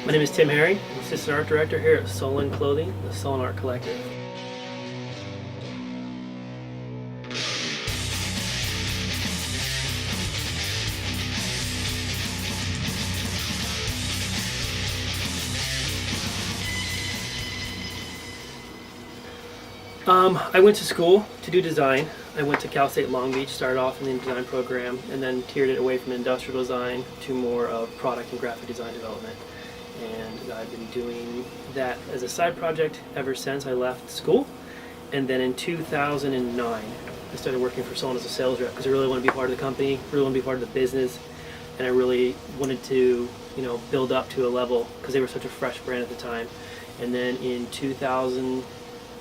My name is Tim Harry. I'm Assistant Art Director here at Sullen Clothing, the Sullen Art Collective. I went to school to do design. I went to Cal State Long Beach, started off in the design program, and then tiered it away from industrial design to more of product and graphic design development. And I've been doing that as a side project ever since I left school. And then in 2009, I started working for Sullen as a sales rep because I really want to be part of the company, really want to be part of the business, and I really wanted to, build up to a level because they were such a fresh brand at the time. And then in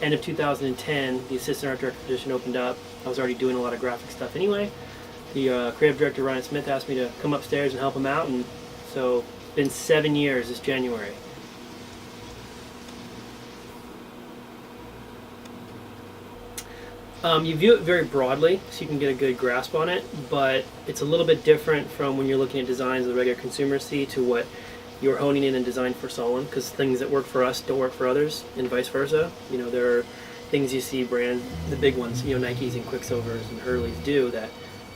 end of 2010, the assistant art director position opened up. I was already doing a lot of graphic stuff anyway. The creative director, Ryan Smith, asked me to come upstairs and help him out, and so it's been 7 years this January. You view it very broadly, so you can get a good grasp on it, but it's a little bit different from when you're looking at designs the regular consumers see to what you're honing in and design for Sullen, because things that work for us don't work for others, and vice versa. There are things you see brand, the big ones, Nikes and Quicksilvers and Hurleys do that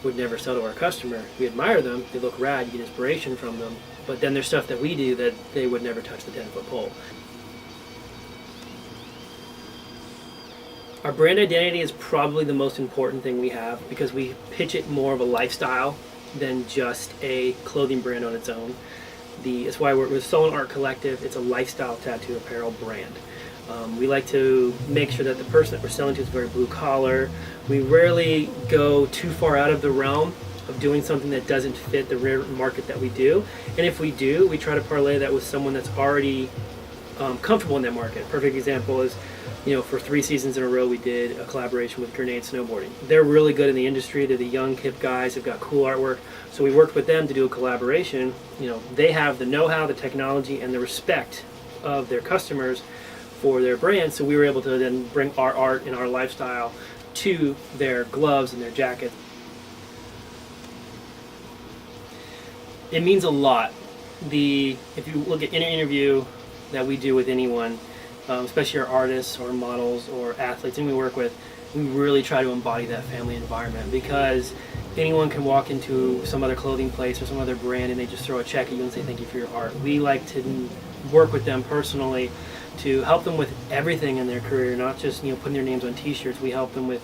would never sell to our customer. We admire them, they look rad, you get inspiration from them, but then there's stuff that we do that they would never touch the 10-foot pole. Our brand identity is probably the most important thing we have because we pitch it more of a lifestyle than just a clothing brand on its own. It's why we're with Sullen Art Collective. It's a lifestyle tattoo apparel brand. We like to make sure that the person that we're selling to is very blue collar. We rarely go too far out of the realm of doing something that doesn't fit the rare market that we do. And if we do, we try to parlay that with someone that's already comfortable in that market. Perfect example is, for 3 seasons in a row we did a collaboration with Grenade Snowboarding. They're really good in the industry. They're the young, hip guys. They've got cool artwork. So we worked with them to do a collaboration. They have the know-how, the technology, and the respect of their customers for their brand. So we were able to then bring our art and our lifestyle to their gloves and their jackets. It means a lot. If you look at any interview that we do with anyone, especially our artists or models or athletes and we work with, we really try to embody that family environment because anyone can walk into some other clothing place or some other brand and they just throw a check at you and say thank you for your art. We like to work with them personally to help them with everything in their career, not just putting their names on t-shirts. We help them with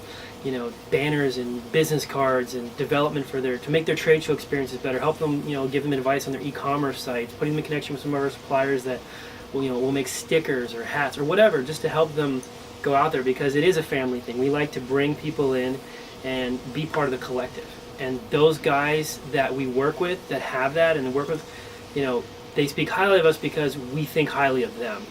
banners and business cards and development to make their trade show experiences better, help them give them advice on their e-commerce sites, putting them in connection with some of our suppliers that we'll make stickers or hats or whatever just to help them go out there because it is a family thing. We like to bring people in and be part of the collective. And those guys that we work with that have that and work with, they speak highly of us because we think highly of them.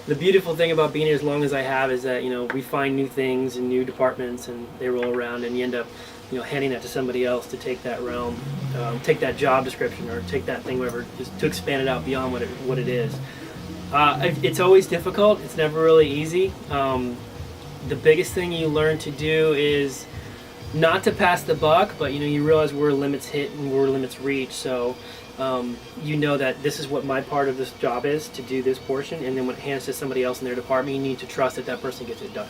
The beautiful thing about being here as long as I have is that we find new things and new departments and they roll around and you end up handing that to somebody else to take that realm, take that job description or take that thing, whatever, just to expand it out beyond what it is. It's always difficult. It's never really easy. The biggest thing you learn to do is not to pass the buck, but you realize where limits hit and where limits reach. So that this is what my part of this job is, to do this portion, and then when it hands to somebody else in their department, you need to trust that person gets it done.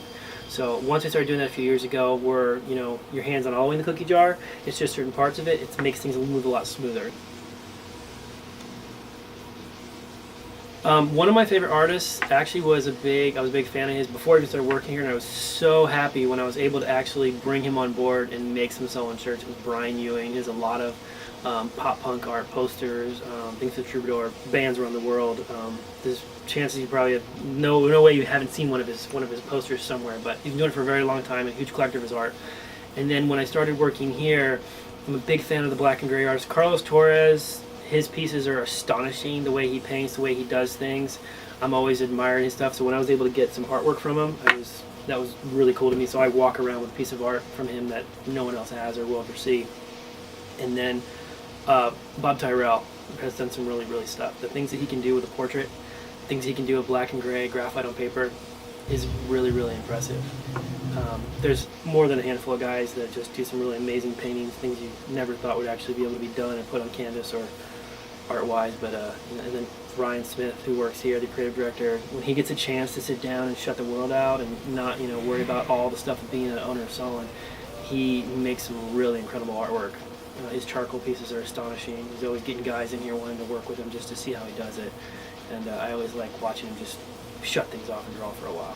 So once I started doing that a few years ago, where your hands on all the way in the cookie jar, it's just certain parts of it. It makes things move a lot smoother. One of my favorite artists actually I was a big fan of his before I even started working here, and I was so happy when I was able to actually bring him on board and make some Sullen shirts. It was Brian Ewing. He has a lot of pop punk art, posters, things for Troubadour, bands around the world. There's chances you probably have no way you haven't seen one of his posters somewhere, but he's been doing it for a very long time, a huge collector of his art. And then when I started working here, I'm a big fan of the black and gray artist Carlos Torres. His pieces are astonishing, the way he paints, the way he does things. I'm always admiring his stuff, so when I was able to get some artwork from him, that was really cool to me. So I walk around with a piece of art from him that no one else has or will ever see. And then Bob Tyrell has done some really, really stuff. The things that he can do with a portrait, things he can do with black and gray, graphite on paper, is really, really impressive. There's more than a handful of guys that just do some really amazing paintings, things you never thought would actually be able to be done and put on canvas or art-wise. But and then Ryan Smith, who works here, the creative director, when he gets a chance to sit down and shut the world out and not worry about all the stuff of being an owner of Sullen, he makes some really incredible artwork. His charcoal pieces are astonishing. He's always getting guys in here wanting to work with him just to see how he does it. And I always like watching him just shut things off and draw for a while.